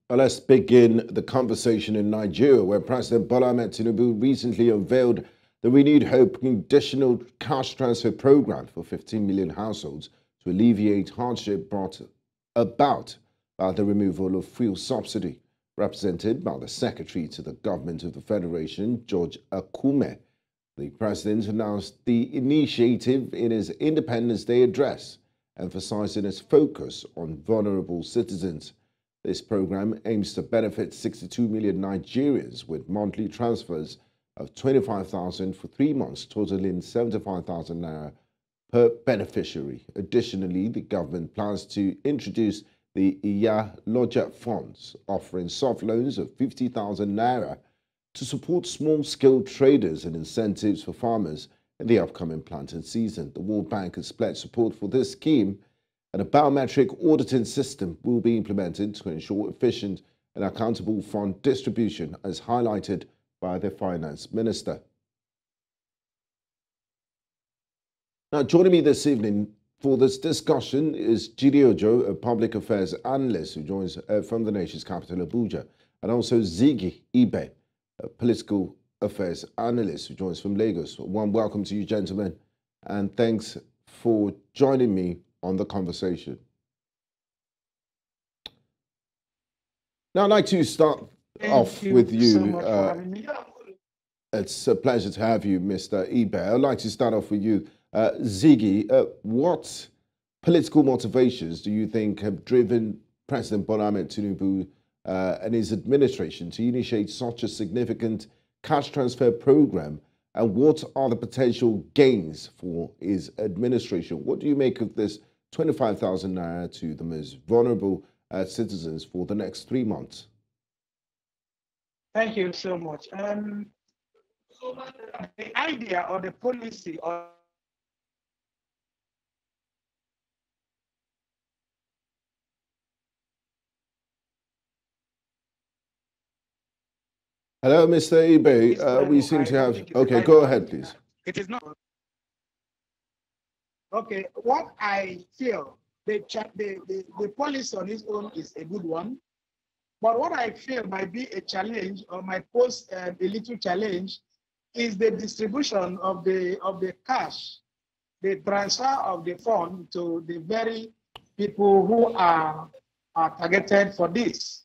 Well, let's begin the conversation in Nigeria, where President Bola Ahmed Tinubu recently unveiled the Renewed Hope conditional cash transfer program for 15 million households to alleviate hardship brought about by the removal of fuel subsidy. Represented by the Secretary to the Government of the Federation, George Akume, the President announced the initiative in his Independence Day address, emphasizing its focus on vulnerable citizens. This program aims to benefit 62 million Nigerians with monthly transfers of 25,000 for 3 months, totaling 75,000 naira per beneficiary. Additionally, the government plans to introduce the Iya Loja funds, offering soft loans of 50,000 naira to support small-scale traders and incentives for farmers in the upcoming planting season. The World Bank has pledged support for this scheme, and a biometric auditing system will be implemented to ensure efficient and accountable fund distribution, as highlighted by the Finance Minister. Now, joining me this evening for this discussion is Jide, a public affairs analyst who joins from the nation's capital, Abuja, and also Ziggy, Ibeh, a political affairs analyst who joins from Lagos. One welcome to you, gentlemen, and thanks for joining me on the conversation. Now, I'd like to start off with you. So much for having me. It's a pleasure to have you, Mr. Ibeh. I'd like to start off with you. Ziggy, what political motivations do you think have driven President Bola Ahmed Tinubu and his administration to initiate such a significant cash transfer program, and what are the potential gains for his administration? What do you make of this 25,000 naira to the most vulnerable citizens for the next 3 months? Thank you so much. The idea or the policy or Hello, Mr. Ibeh. We seem to have... Okay, go ahead, please. It is not. Okay, what I feel, the policy on its own is a good one. But what I feel might be a challenge or might pose a little challenge is the distribution of the cash, the transfer of the fund to the very people who are targeted for this.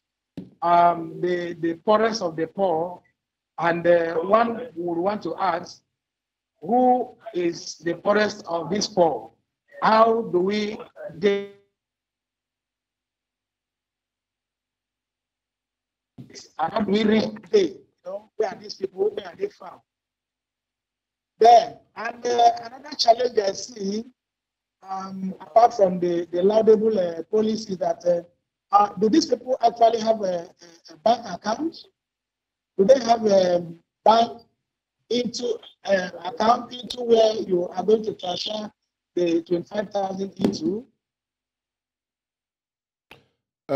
The poorest of the poor, and one would want to ask, who is the poorest of these poor? How do we get? How do we reach today? Where are these people? Where are they found? Then, and another challenge I see, apart from the laudable policy, that do these people actually have a bank account? Do they have a bank account into where you are going to transfer the 25,000 into?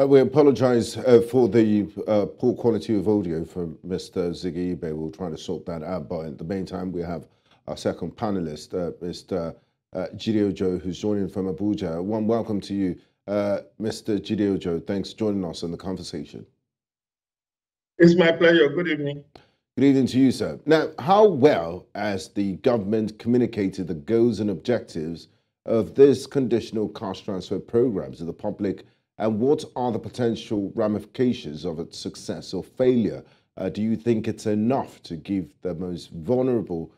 We apologize for the poor quality of audio from Mr. Ziggy Ibeh. We'll try to sort that out, but in the meantime, we have our second panelist, Mr. Jide, who's joining from Abuja. One welcome to you, Mr. Jide. Thanks for joining us in the conversation. It's my pleasure. Good evening. Good evening to you, sir. Now, how well has the government communicated the goals and objectives of this conditional cash transfer program to the public, and what are the potential ramifications of its success or failure? Do you think it's enough to give the most vulnerable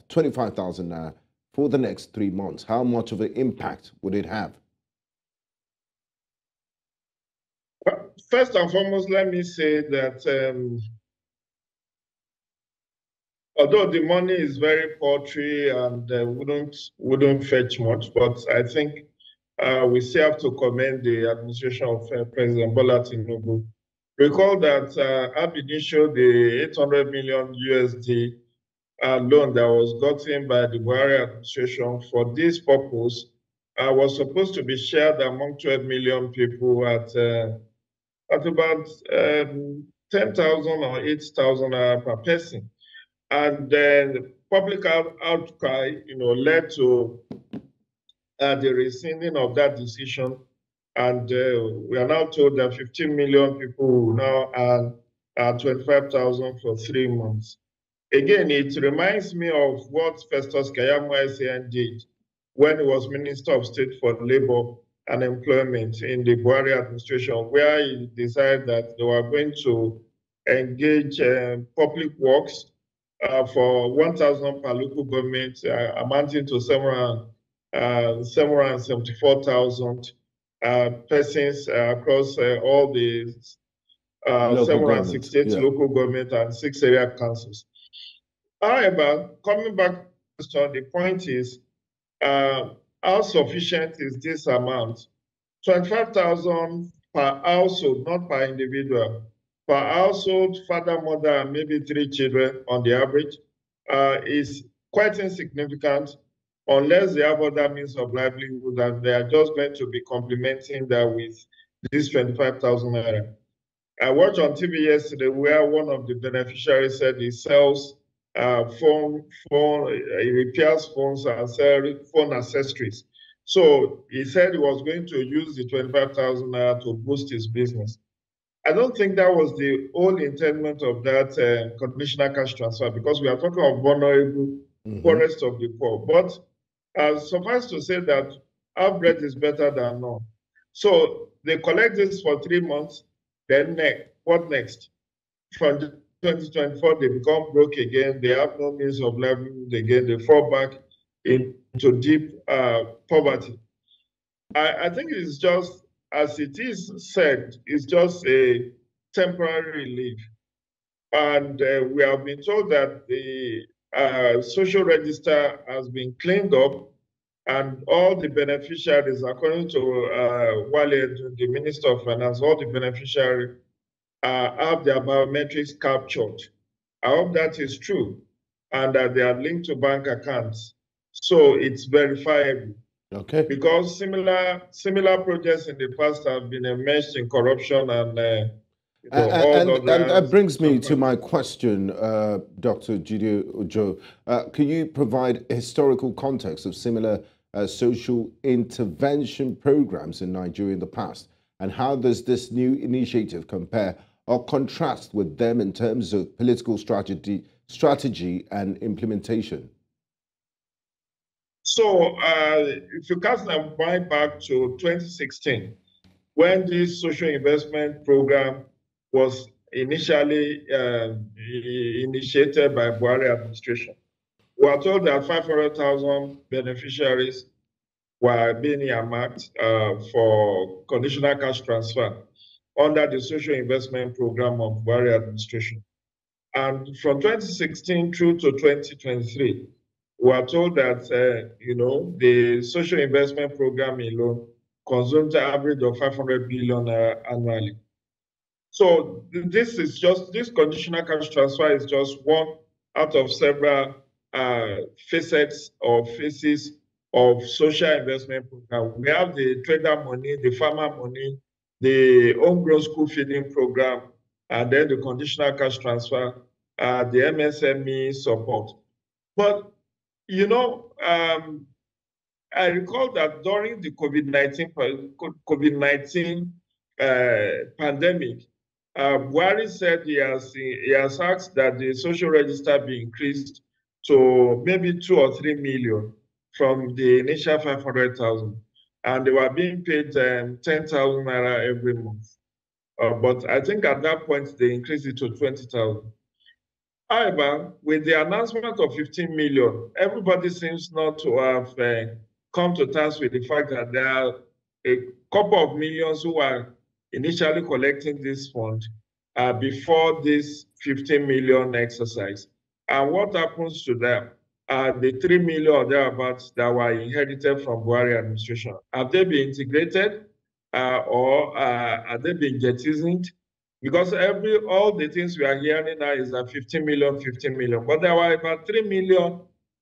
25,000 naira for the next 3 months? How much of an impact would it have? Well, first and foremost, let me say that although the money is very paltry and wouldn't fetch much, but I think we still have to commend the administration of President Bola Tinubu. Recall that ab initio, the 800 million USD loan that was gotten by the Buhari administration for this purpose was supposed to be shared among 12 million people at about 10,000 or 8,000 per person. And then public outcry, led to the rescinding of that decision And we are now told that 15 million people will now earn 25,000 for 3 months. Again, it reminds me of what Festus Keyamo SAN did when he was Minister of State for Labor and Employment in the Buhari administration, where he decided that they were going to engage public works for 1,000 per local government, amounting to 774,000 persons across all the 768 local government and 6 area councils. However, coming back to the point is, how sufficient is this amount? 25,000 per household, not per individual. Per household, father, mother, and maybe 3 children on the average is quite insignificant unless they have other means of livelihood and they are just going to be complementing that with this 25,000 naira. I watched on TV yesterday where one of the beneficiaries said he sells he repairs phones and sells phone accessories. So he said he was going to use the 25,000 naira to boost his business. I don't think that was the whole intent of that conditional cash transfer, because we are talking of vulnerable, poorest of the poor. But suffice to say that half bread is better than none. So they collect this for 3 months, then what next? From 2024, they become broke again. They have no means of livelihood again. They fall back into deep poverty. I think it's just, as it is said, it's just a temporary relief. And we have been told that the social register has been cleaned up, and all the beneficiaries, according to Wale, the Minister of Finance, all the beneficiaries have their biometrics captured. I hope that is true, and that they are linked to bank accounts, so it's verifiable. Okay. Because similar projects in the past have been enmeshed in corruption and that brings me to my question, Dr. Jide Ojo. Can you provide historical context of similar social intervention programs in Nigeria in the past? And how does this new initiative compare or contrast with them in terms of political strategy and implementation? So if you cast my mind back to 2016, when this social investment program was initially initiated by Buhari administration, we are told that 500,000 beneficiaries were being earmarked for conditional cash transfer under the social investment program of Buhari administration. And from 2016 through to 2023, we are told that the social investment program alone consumed an average of 500 billion annually. So this conditional cash transfer is just one out of several facets or phases of social investment program. We have the trader money, the farmer money, the homegrown school feeding program, and then the conditional cash transfer, the MSME support. But I recall that during the COVID-19 pandemic, Buhari said he has asked that the social register be increased to maybe 2 or 3 million from the initial 500,000, and they were being paid 10,000 naira every month. But I think at that point they increased it to 20,000. However, with the announcement of 15 million, everybody seems not to have come to terms with the fact that there are a couple of millions who are initially collecting this fund before this 15 million exercise. And what happens to them? The 3 million or thereabouts that were inherited from Buhari administration, have they been integrated or are they being jettisoned? Because all the things we are hearing now is that 15 million, but there were about 3 million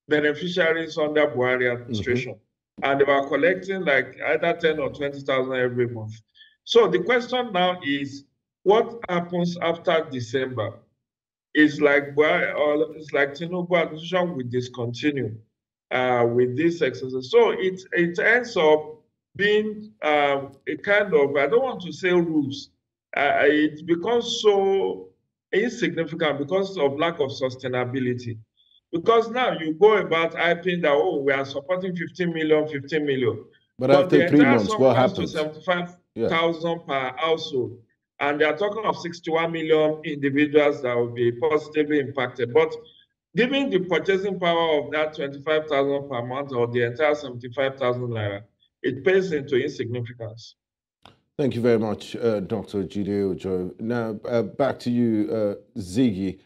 beneficiaries under Buhari administration, and they were collecting like either 10 or 20,000 every month. So the question now is, what happens after December? It's like Tinubu administration will discontinue with this exercise. So it ends up being a kind of, I don't want to say rules, it becomes so insignificant because of lack of sustainability. Because now you go about hyping that, oh, we are supporting 15 million, 15 million. But But after the 3 entire months, sum what comes to happens? 75,000 per household. And they are talking of 61 million individuals that will be positively impacted. But given the purchasing power of that 25,000 per month or the entire 75,000 naira, it pays into insignificance. Thank you very much, Dr. Jide Ojo. Now, back to you, Ziggy.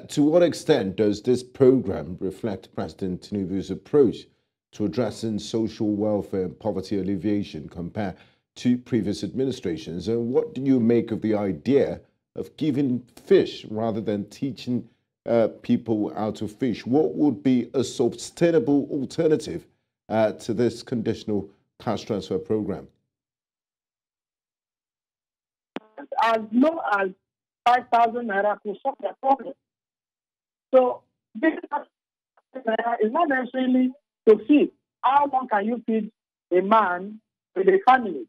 To what extent does this program reflect President Tinubu's approach to addressing social welfare and poverty alleviation compared to previous administrations? And what do you make of the idea of giving fish rather than teaching people how to fish? What would be a sustainable alternative to this conditional cash transfer program? As low as 5,000 naira to solve the problem. So this is not necessarily to feed. How long can you feed a man with a family?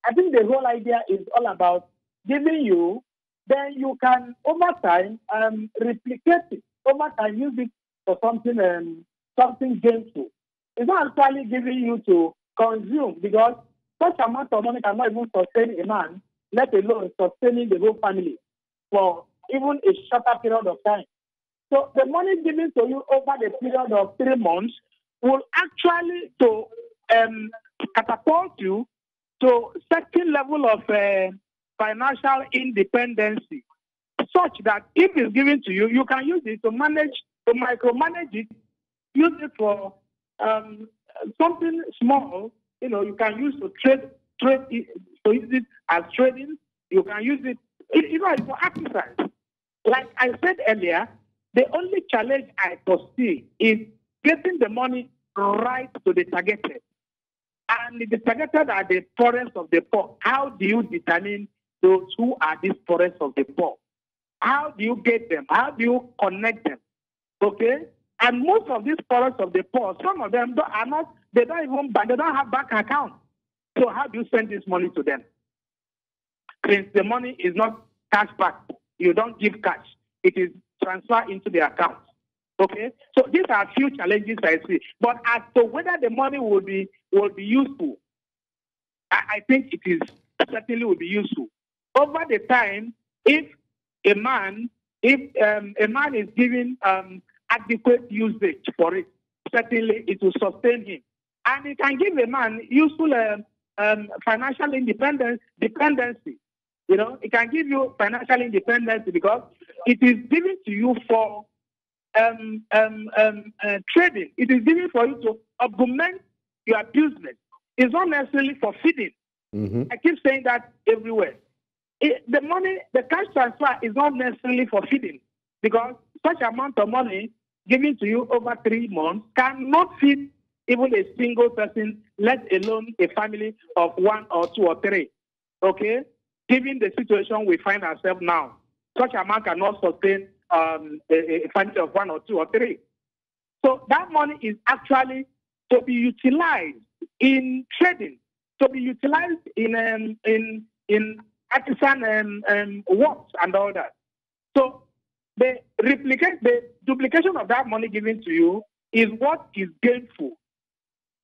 I think the whole idea is all about giving you, then you can over time replicate it. Over time, use it for something gainful. It's not actually giving you to consume, because such amount of money cannot even sustain a man, let alone sustaining the whole family for even a shorter period of time. So the money given to you over the period of 3 months will actually to catapult you to certain level of financial independence, such that if it's given to you, you can use it to manage, to micromanage it, use it for something small. You know, you can use to trade it, to use it as trading. You can use it, it's for exercise. Like I said earlier, the only challenge I foresee is getting the money right to the targeted. And the targeted are the poorest of the poor. How do you determine those who are these poorest of the poor? How do you get them? How do you connect them? Okay? And most of these poorest of the poor, some of them they don't have bank accounts. So how do you send this money to them? Since the money is not cash back, you don't give cash. It is transferred into the account. Okay? So these are a few challenges I see. But as to whether the money will be useful, I think it is certainly will be useful. Over the time, if a man is given adequate usage for it, certainly it will sustain him. And it can give a man useful financial dependency. You know, it can give you financial independence because it is given to you for trading. It is given for you to augment your business. It's not necessarily for feeding. Mm-hmm. I keep saying that everywhere. The cash transfer is not necessarily for feeding, because such amount of money given to you over 3 months cannot feed even a single person, let alone a family of 1 or 2 or 3. Okay? Given the situation we find ourselves now, such amount cannot sustain a family of 1 or 2 or 3. So that money is actually to be utilized in trading, to be utilized in artisan works and all that. So the duplication of that money given to you is what is gainful.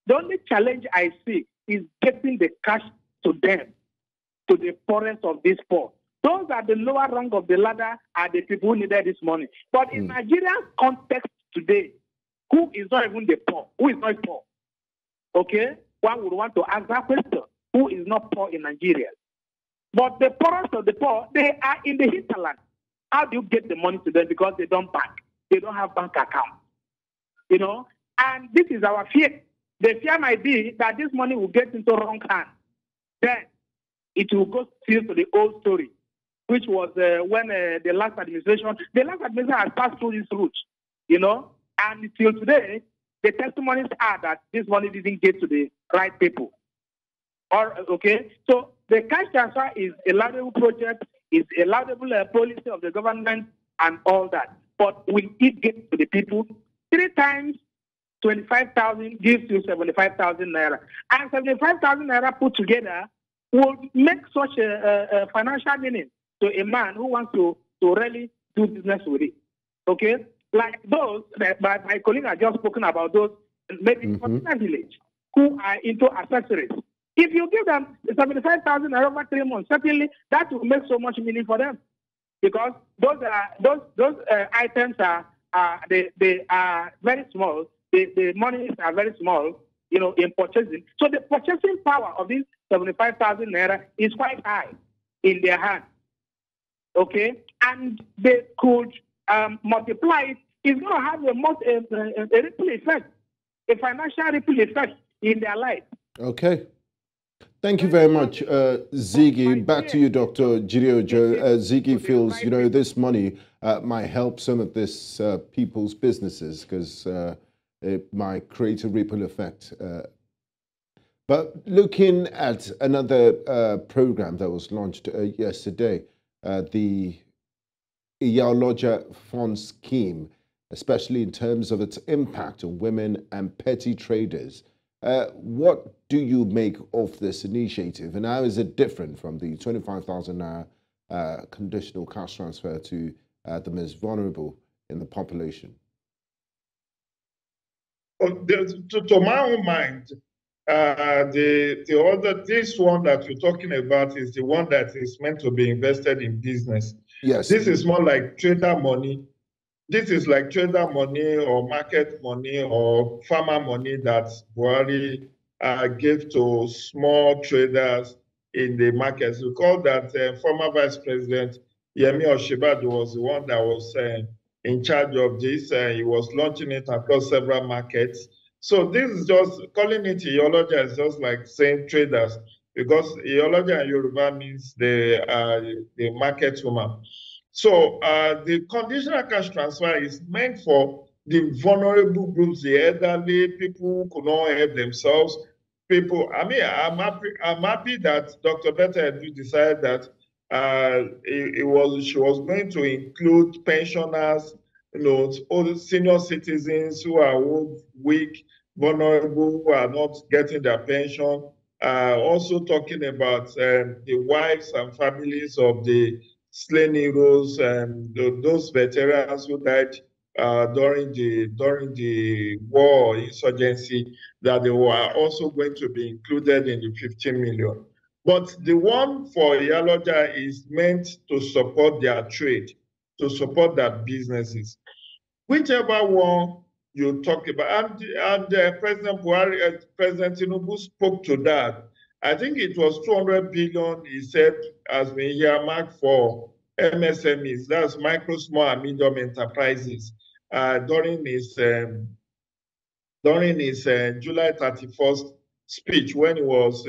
The only challenge I see is getting the cash to them, to the poorest of these poor. Those are the lower rung of the ladder, are the people who needed this money. But in Nigerian context today, who is not even the poor? Who is not poor? Okay? One would want to ask that question. Who is not poor in Nigeria? But the poorest of the poor, they are in the hinterland. How do you get the money to them? Because they don't bank. They don't have bank accounts. You know? And this is our fear. The fear might be that this money will get into wrong hands. Then it will go still to the old story, which was when the last administration has passed through this route, you know, and till today, the testimonies are that this money didn't get to the right people. Okay, so the cash transfer is a laudable project, is a laudable policy of the government and all that. But will it get to the people? 3 times 25,000 gives you 75,000 naira. And 75,000 naira put together will make such a financial meaning to a man who wants to really do business with it. Okay? Like those that my colleague has just spoken about, those maybe from the village who are into accessories. If you give them 75,000 over 3 months, certainly that will make so much meaning for them, because those items are they are very small. The monies are very small, you know, in purchasing. So the purchasing power of these 75,000 naira is quite high in their hand. Okay, and they could multiply it. It's going to have a ripple effect, a financial ripple effect in their life. Okay. Thank you very much, Ziggy. Back to you, Dr. Jide. Ziggy feels, you know, this money might help some of this people's businesses because it might create a ripple effect. But looking at another program that was launched yesterday, the Iyaloja Fund Scheme, especially in terms of its impact on women and petty traders. What do you make of this initiative, and how is it different from the 25,000 naira conditional cash transfer to the most vulnerable in the population? To my own mind, this one that you're talking about is the one that is meant to be invested in business. Yes. This is more like trader money. This is like trader money or market money or farmer money that Buhari gave to small traders in the markets. We call that former Vice President Yemi Osinbajo was the one that was in charge of this. He was launching it across several markets. So this is just, calling it Iyaloja is just like saying traders, because Iyaloja in Yoruba means the market woman. So the conditional cash transfer is meant for the vulnerable groups, the elderly, people who could not help themselves. People, I mean, I'm happy that Dr. Betta decided that she was going to include pensioners, you know, all the senior citizens who are old, weak, vulnerable, who are not getting their pension. Also talking about the wives and families of the slain heroes and those veterans who died during the war or insurgency, that they were also going to be included in the 15 million. But the one for Iyaloja is meant to support their trade, to support their businesses. Whichever one you talk about, and President Buhari, President Tinubu spoke to that. I think it was 200 billion, he said, has been earmarked for MSMEs, that's micro, small, and medium enterprises, during his July 31st speech, when he was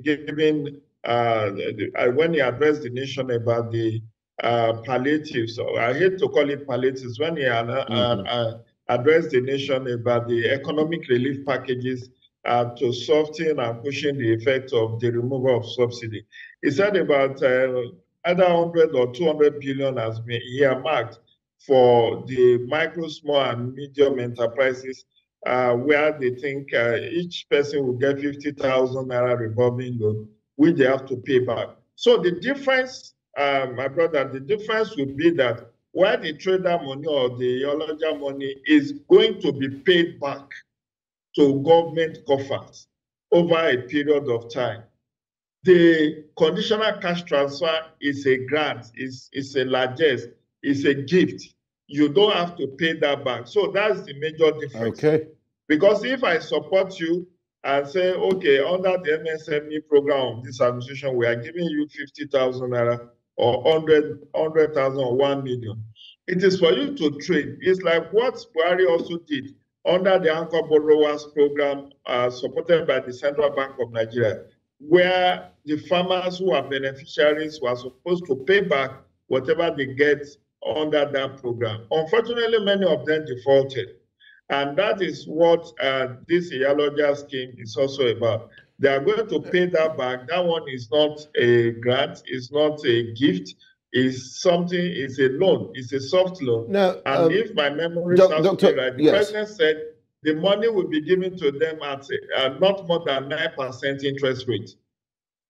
giving, when he addressed the nation about the palliatives. So I hate to call it palliatives, when he addressed the nation about the economic relief packages to soften and cushion the effect of the removal of subsidy. He said about either 100 or 200 billion has been earmarked for the micro, small, and medium enterprises, where they think each person will get 50,000 naira revolving loan, which they have to pay back. So the difference, my brother, the difference would be that while the trader money or the Iyaloja money is going to be paid back to government coffers over a period of time, the conditional cash transfer is a grant, is a largesse, is a gift. You don't have to pay that back. So that's the major difference. Okay. Because if I support you and say, okay, under the MSME program of this administration, we are giving you 50,000 naira or 100,000 or 1 million. It is for you to trade. It's like what Buhari also did under the Anchor Borrowers program, supported by the Central Bank of Nigeria, where the farmers who are beneficiaries were supposed to pay back whatever they get under that program. Unfortunately, many of them defaulted. And that is what this Iyaloja scheme is also about. They are going to pay that back. That one is not a grant, it's not a gift, it's something, it's a loan, it's a soft loan. Now, and if my memory serves me right, the president said the money will be given to them at not more than 9% interest rate.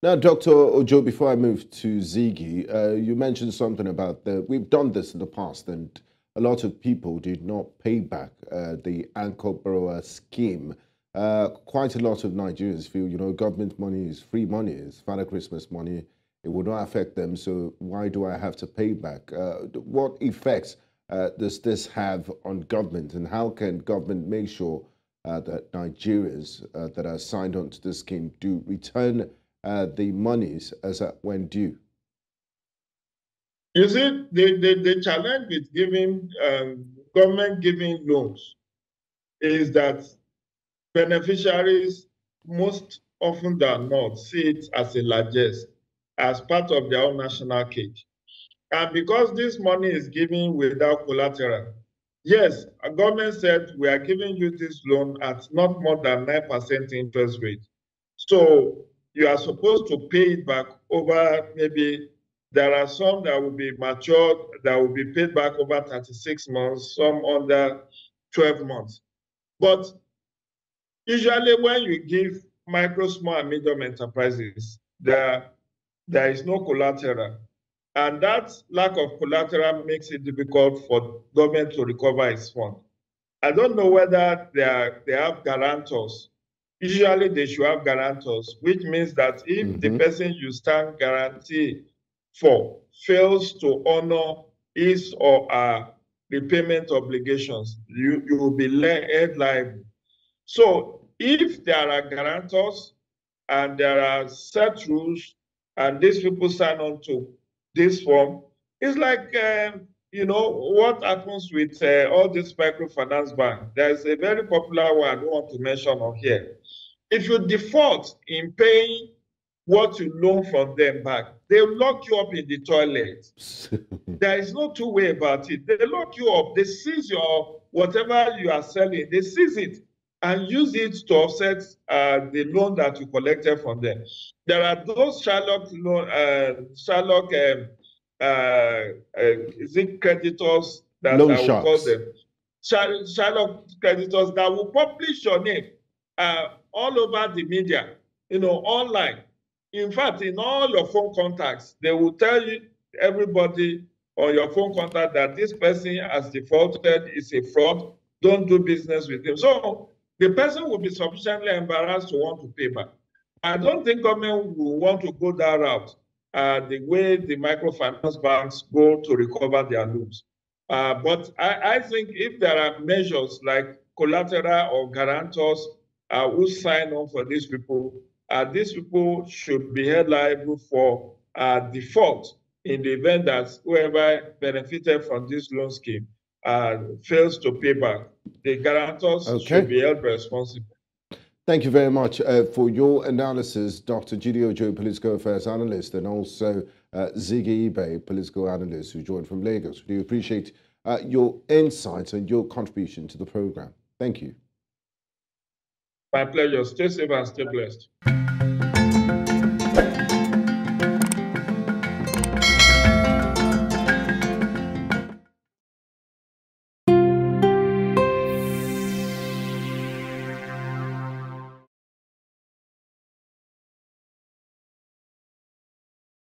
Now, Dr. Ojo, before I move to Ziggy, you mentioned something about we've done this in the past, and a lot of people did not pay back the Aborowa scheme. Quite a lot of Nigerians feel, government money is free money, it's Father Christmas money, it will not affect them, so why do I have to pay back? What effects does this have on government, and how can government make sure that Nigerians that are signed on to this scheme do return the monies as when due? You see, the challenge with giving government giving loans is that beneficiaries most often than not see it as a largesse, as part of their own national cake. And because this money is given without collateral, yes, a government said we are giving you this loan at not more than 9% interest rate. So you are supposed to pay it back over, maybe there are some that will be matured, that will be paid back over 36 months, some under 12 months. But usually when you give micro, small, and medium enterprises, there is no collateral. And that lack of collateral makes it difficult for government to recover its fund. I don't know whether they have guarantors. Usually they should have guarantors, which means that if the person you stand guarantee for fails to honor his or her repayment obligations, you will be held liable. So if there are guarantors and there are set rules and these people sign on to this form, it's like, what happens with all these microfinance banks. There's a very popular one I don't want to mention on here. If you default in paying what you loan from them back, they'll lock you up in the toilet. There is no two way about it. They lock you up, they seize your whatever you are selling, they seize it and use it to offset the loan that you collected from them. There are those Sherlock is it creditors that Loan I will sharks. call them? Sherlock creditors that will publish your name all over the media, online. In fact, in all your phone contacts, they will tell you, everybody on your phone contact, that this person has defaulted, is a fraud, don't do business with him. So the person will be sufficiently embarrassed to want to pay back. I don't think government will want to go that route, the way the microfinance banks go to recover their loans. But I think if there are measures like collateral or guarantors who sign on for these people should be held liable for default in the event that whoever benefited from this loan scheme fails to pay back. The guarantors should be held responsible. Thank you very much for your analysis, Dr. Jide Ojo, Political Affairs Analyst, and also Ziggy Ibeh, Political Analyst, who joined from Lagos. We appreciate your insights and your contribution to the program. Thank you. My pleasure. Stay safe and stay blessed.